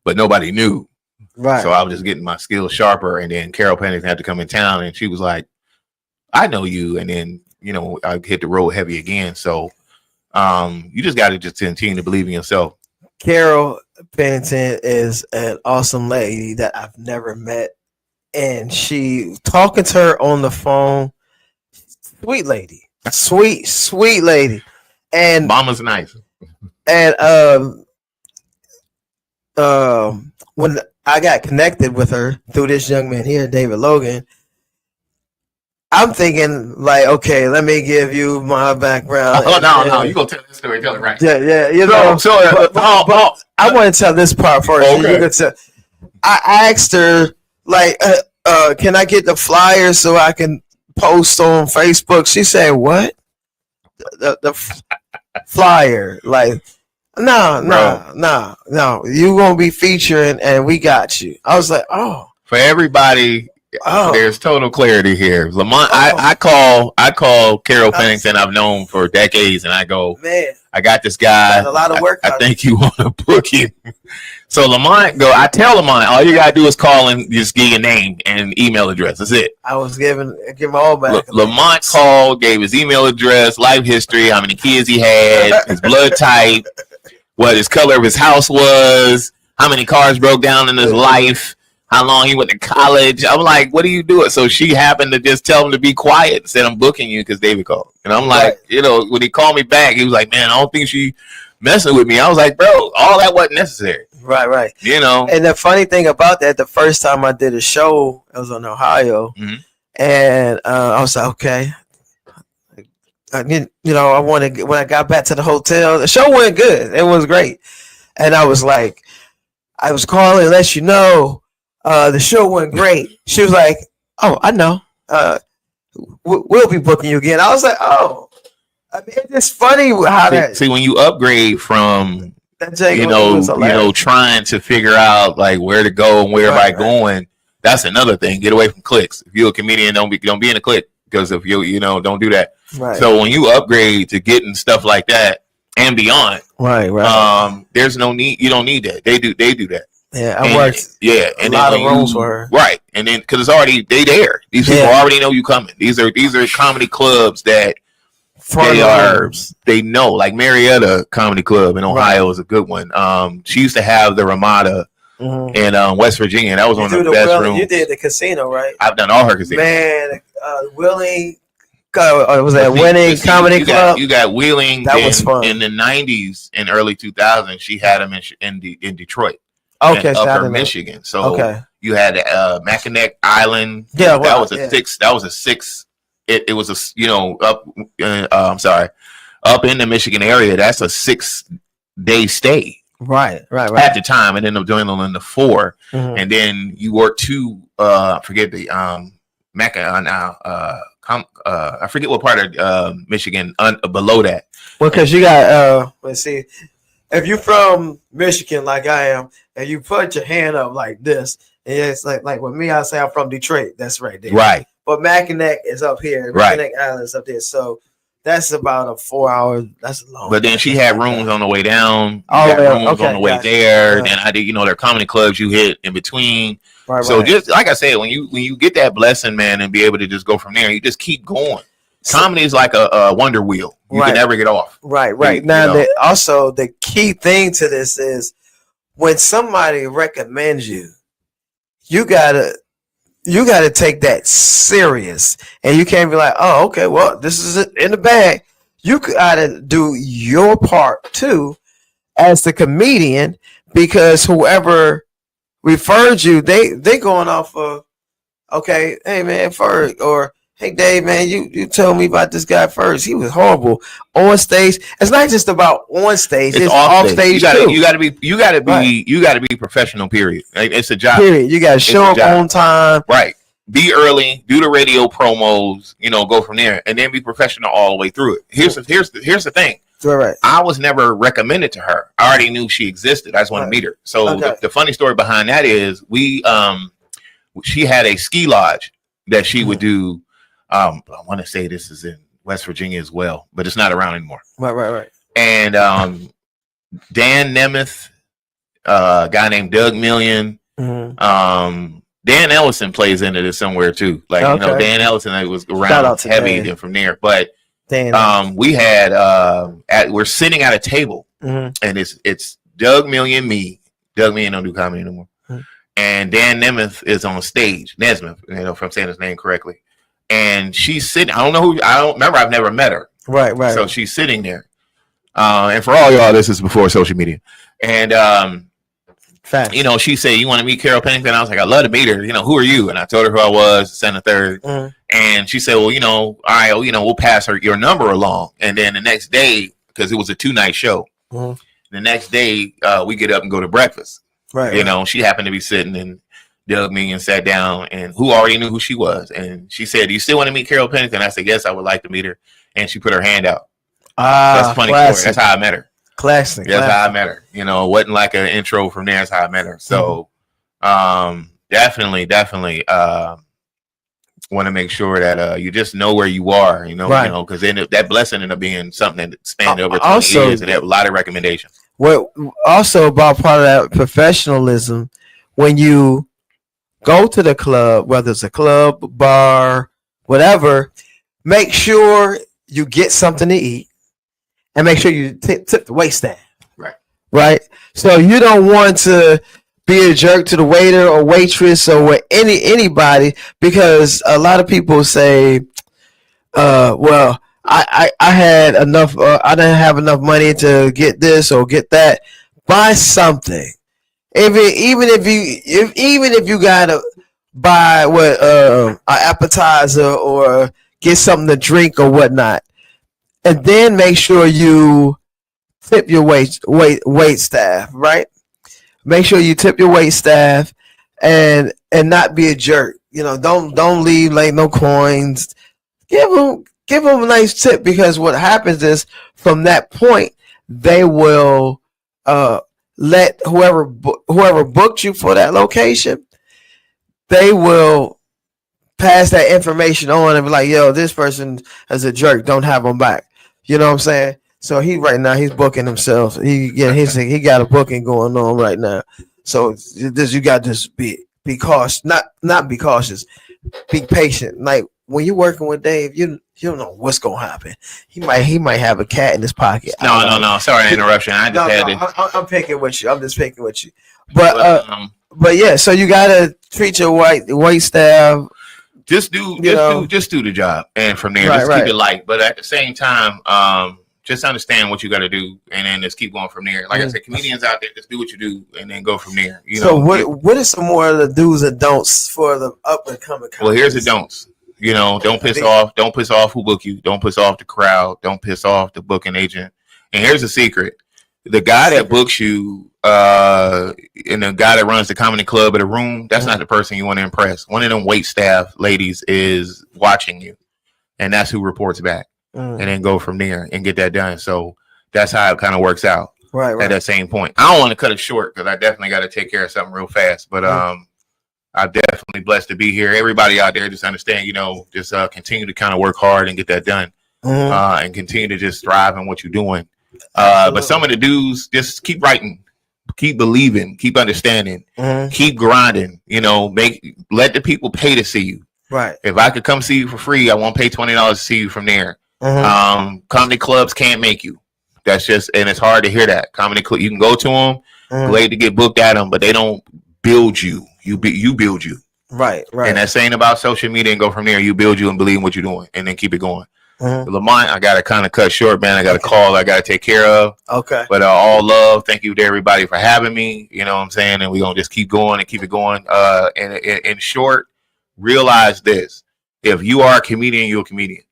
But nobody knew. Right. So I was just getting my skills sharper. And then Carol Pennington had to come in town, and she was like, I know you. And then, I hit the road heavy again. So you just got to just continue to believe in yourself. Carol Pennington is an awesome lady that I've never met. And talking to her on the phone, sweet lady, sweet lady. And mama's nice. And when I got connected with her through this young man here, David Logan, I'm thinking like, okay, let me give you my background. Oh, no, you gonna tell this story, tell it right. Yeah. But I want to tell this part first. Okay. I asked her, like, can I get the flyer so I can post on Facebook? She said, what? The flyer, like, no. You gonna be featuring, and we got you. I was like, oh. For everybody, there's total clarity here. Lamont, I call Carol Pennington, I've known for decades, and I go, man, I got this guy. A lot of work. I think you want to book him. So Lamont I tell Lamont, all you gotta do is call and just give your name and email address. That's it. I was giving all back. Lamont called, gave his email address, life history, how many kids he had, his blood type, what his color of his house was, how many cars broke down in his life, how long he went to college. I'm like, what are you doing? So she happened to just tell him to be quiet and said, I'm booking you because David called. And I'm like, when he called me back, he was like, man, I don't think she messing with me. I was like, bro, all that wasn't necessary. Right. And the funny thing about that, the first time I did a show, it was in Ohio, and I was like, okay. I wanted, when I got back to the hotel, the show went good. It was great. And I was like, I was calling to let you know, the show went great. She was like, oh, I know. We'll be booking you again. I was like, oh, I mean, it's funny how see when you upgrade from trying to figure out like where to go and where am I going. That's another thing. Get away from clicks. If you're a comedian, don't be in a clique, because if you don't do that. Right. So when you upgrade to getting stuff like that and beyond, right. There's no need. You don't need that. They do that. Yeah, I worked. Yeah, and a lot of rooms for her. Right, and then because it's already they there. These people already know you coming. These are comedy clubs that they know. Like Marietta Comedy Club in Ohio is a good one. She used to have the Ramada in West Virginia. That was one of the best rooms. You did the casino, right? I've done all her casinos. Man, Willing. Was that Winning Comedy Club? You got Wheeling. That was fun. In the 90s and early 2000s, she had them in Detroit. Okay, Upper Michigan. So you had Mackinac Island. Yeah, that was a 6. That was a 6. It was up in the Michigan area. That's a 6-day stay. Right. At the time, and then I'm doing them in the 4, and then you work 2. Forget the Mackinac now. I forget what part of Michigan below that. Well, because you got let's see, if you're from Michigan like I am, and you put your hand up like this, and it's like with me, I say I'm from Detroit. That's right there. Right. But Mackinac is up here. Mackinac Island is up there. So that's about a 4 hour. That's long. But then she had rooms on the way down. Rooms on the way there. Then I did, their comedy clubs you hit in between. Right, so just like I said, when you get that blessing, man, and be able to just go from there, you just keep going. Comedy is like a wonder wheel. You can never get off. Right. Now, also the key thing to this is when somebody recommends you, you gotta take that serious, and you can't be like, oh, okay, well, this is it in the bag. You gotta do your part too, as the comedian, because whoever referred you, they going off of, okay, hey man, Ferg, or hey Dave, man, you told me about this guy first. He was horrible on stage. It's not just about on stage; it's off stage you gotta be professional. Period. Like, it's a job. Period. You gotta show up on time. Right. Be early. Do the radio promos. Go from there, and then be professional all the way through it. Here's the thing. Right. I was never recommended to her. I already knew she existed. I just wanted to meet her. So the funny story behind that is she had a ski lodge that she would do. I want to say this is in West Virginia as well, but it's not around anymore. Right. And Dan Nemeth, a guy named Doug Million, Dan Ellison plays into this somewhere too. Like Dan Ellison was around heavy then from there. But we had we're sitting at a table, and it's Doug Million, me. Doug Million don't do comedy anymore, and Dan Nemeth is on stage. Nesmith, if I'm saying his name correctly. And she's sitting. I don't remember. I've never met her. Right. So she's sitting there. And for all y'all, this is before social media. And she said, "You want to meet Carol Pennington?" I was like, "I'd love to meet her. Who are you?" And I told her who I was, second, third. And she said, "Well, all right, we'll pass her your number along." And then the next day, because it was a 2-night show, the next day we get up and go to breakfast. Right. She happened to be sitting and Doug Million sat down, and who already knew who she was. And she said, "Do you still want to meet Carol Pennington?" I said, "Yes, I would like to meet her." And she put her hand out. That's a funny story. That's how I met her. Classic. That's how I met her. It wasn't like an intro from there. That's how I met her. So definitely want to make sure that you just know where you are, because then that blessing ended up being something that spanned over 20 years, and they have a lot of recommendations. Well, also about part of that professionalism, when you go to the club, whether it's a club, bar, whatever, make sure you get something to eat and make sure you tip the waitstaff. Right. So you don't want to be a jerk to the waiter or waitress or anybody, because a lot of people say, well, I had enough, I didn't have enough money to get this or get that. Buy something. Even if you gotta buy an appetizer or get something to drink or whatnot, and then make sure you tip your wait staff, right? Make sure you tip your wait staff and not be a jerk. Don't leave like no coins. Give them a nice tip, because what happens is from that point they will let whoever booked you for that location, they will pass that information on and be like, "Yo, this person is a jerk. Don't have them back." You know what I'm saying? So he's booking himself. He got a booking going on right now. So you got to just be cautious, not be cautious, be patient. Like when you're working with Dave, you don't know what's gonna happen. He might have a cat in his pocket. No. Sorry, interruption. I'm picking with you. I'm just picking with you. But yeah. So you gotta treat your wait staff. Just do the job, and from there, keep it light. But at the same time, just understand what you got to do, and then just keep going from there. Like I said, comedians out there, just do what you do, and then go from there. So what are some more of the do's and don'ts for the up and coming? Well, here's the don'ts. Don't piss off. Don't piss off who book you. Don't piss off the crowd. Don't piss off the booking agent. And here's the secret: the guy that books you, and the guy that runs the comedy club at a room, that's not the person you want to impress. One of them wait staff ladies is watching you, and that's who reports back. And then go from there and get that done. So that's how it kind of works out. Right. At that same point. I don't want to cut it short because I definitely got to take care of something real fast. But I'm definitely blessed to be here. Everybody out there, just understand, just continue to kind of work hard and get that done. And continue to just strive in what you're doing. But some of the dudes, just keep writing, keep believing, keep understanding, keep grinding. Let the people pay to see you. Right. If I could come see you for free, I won't pay $20 to see you from there. Comedy clubs can't make you. That's just, and it's hard to hear that. Comedy club, you can go to them, glad to get booked at them, but they don't build you. You build you. Right. And that's saying about social media and go from there. You build you and believe in what you're doing, and then keep it going. Lamont, I got to kind of cut short, man. I got a call I got to take care of. Okay. But all love. Thank you to everybody for having me. You know what I'm saying? And we're going to just keep going and keep it going. And in short, realize this. If you are a comedian, you're a comedian.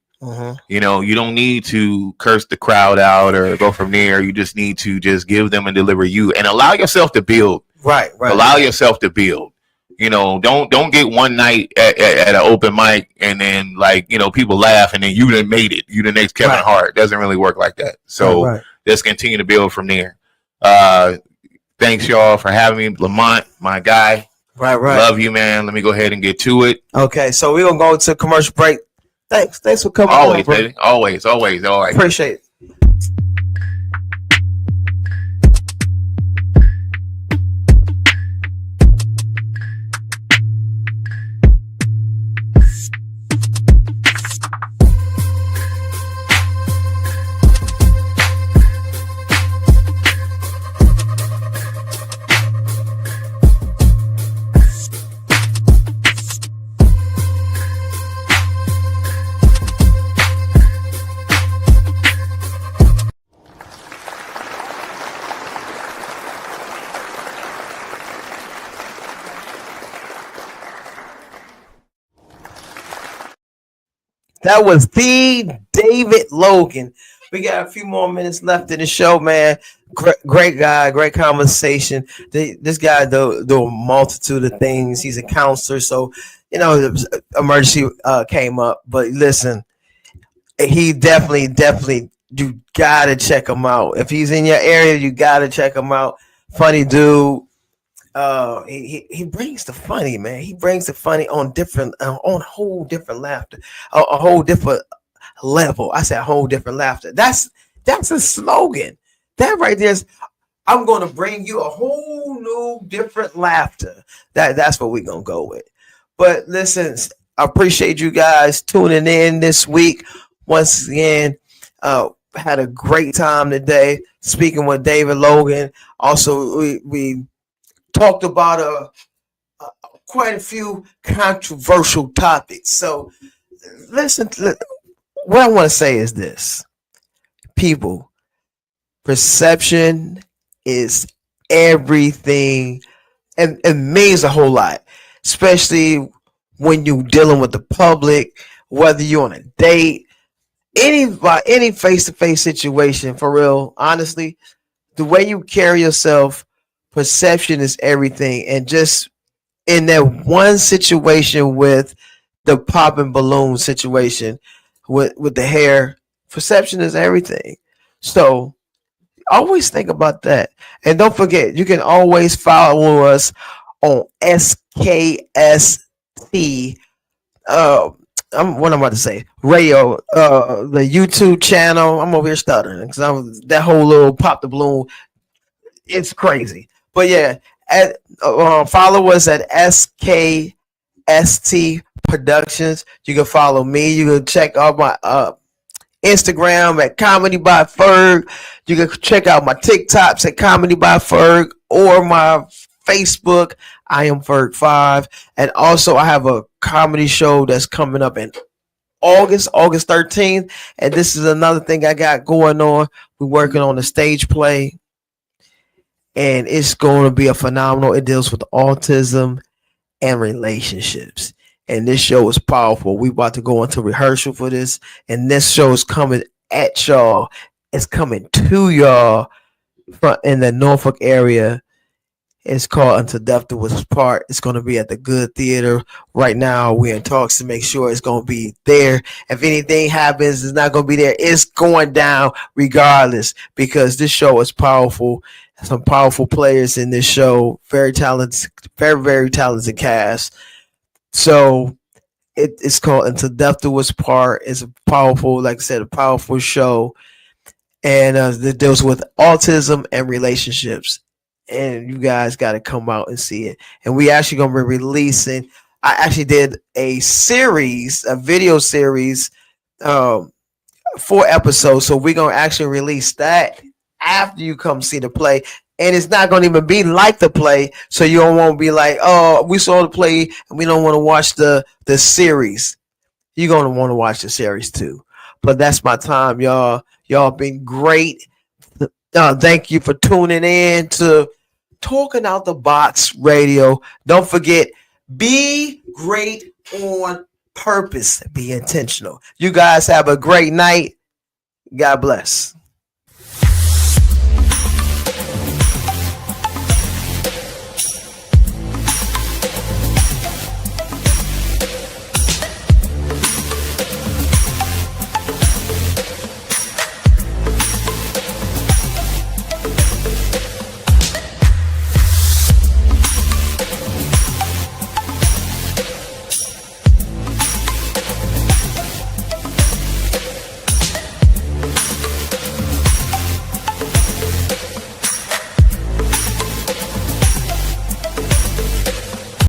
You know, you don't need to curse the crowd out or go from there. You just need to just give them and deliver you and allow yourself to build. Right. Allow yourself to build. You know, don't get one night at an open mic and then, like, you know, people laugh and then you done made it. You the next Kevin Hart. It doesn't really work like that. So let's continue to build from there. Thanks y'all for having me. Lamont, my guy. Right. Love you, man. Let me go ahead and get to it. Okay, so we're gonna go to commercial break. Thanks for coming. Always, baby. Always. All right. Appreciate it. That was the David Logan. We got a few more minutes left in the show, man. Great guy, great conversation. This guy do a multitude of things. He's a counselor, so you know, emergency came up. But listen, he definitely, you gotta check him out. If he's in your area, you gotta check him out. Funny dude. He brings the funny, man. He brings the funny on a whole different laughter, a whole different level. I said a whole different laughter. That's a slogan. That right there is, I'm going to bring you a whole new different laughter. That's what we're going to go with. But listen, I appreciate you guys tuning in this week. Once again, had a great time today speaking with David Logan. Also, we talked about quite a few controversial topics. So listen, what I want to say is this. People, perception is everything, and it means a whole lot, especially when you're dealing with the public, whether you're on a date, any face-to-face situation. For real, honestly, the way you carry yourself, perception is everything. And just in that one situation with the popping balloon situation with the hair, perception is everything. So always think about that. And don't forget, you can always follow us on SKST. What I'm about to say, radio, the YouTube channel. I'm over here stuttering because that whole little pop the balloon. It's crazy. But yeah, follow us at SKST Productions. You can follow me. You can check out my Instagram at Comedy by Ferg. You can check out my TikToks at Comedy by Ferg, or my Facebook. I am Ferg5. And also, I have a comedy show that's coming up in August 13th. And this is another thing I got going on. We're working on a stage play, and it's going to be a phenomenal. It deals with autism and relationships. And this show is powerful. We about to go into rehearsal for this. And this show is coming at y'all. It's coming to y'all in the Norfolk area. It's called Until Death Do Us Part. It's going to be at the Good Theater. Right now, we're in talks to make sure it's going to be there. If anything happens, it's not going to be there. It's going down regardless, because this show is powerful. Some powerful players in this show. Very talented, very talented cast. So it's called Until Death Do Us Part. It's a powerful, like I said, a powerful show. And it deals with autism and relationships. And you guys got to come out and see it. And we actually going to be releasing, I actually did a video series, 4 episodes. So we're going to actually release that after you come see the play. And it's not going to even be like the play. So you don't want to be like, oh, we saw the play and we don't want to watch the series. You're going to want to watch the series too. But that's my time, y'all. Y'all been great. Thank you for tuning in to Talking Out the Box Radio. Don't forget, be great on purpose, be intentional. You guys have a great night. God bless.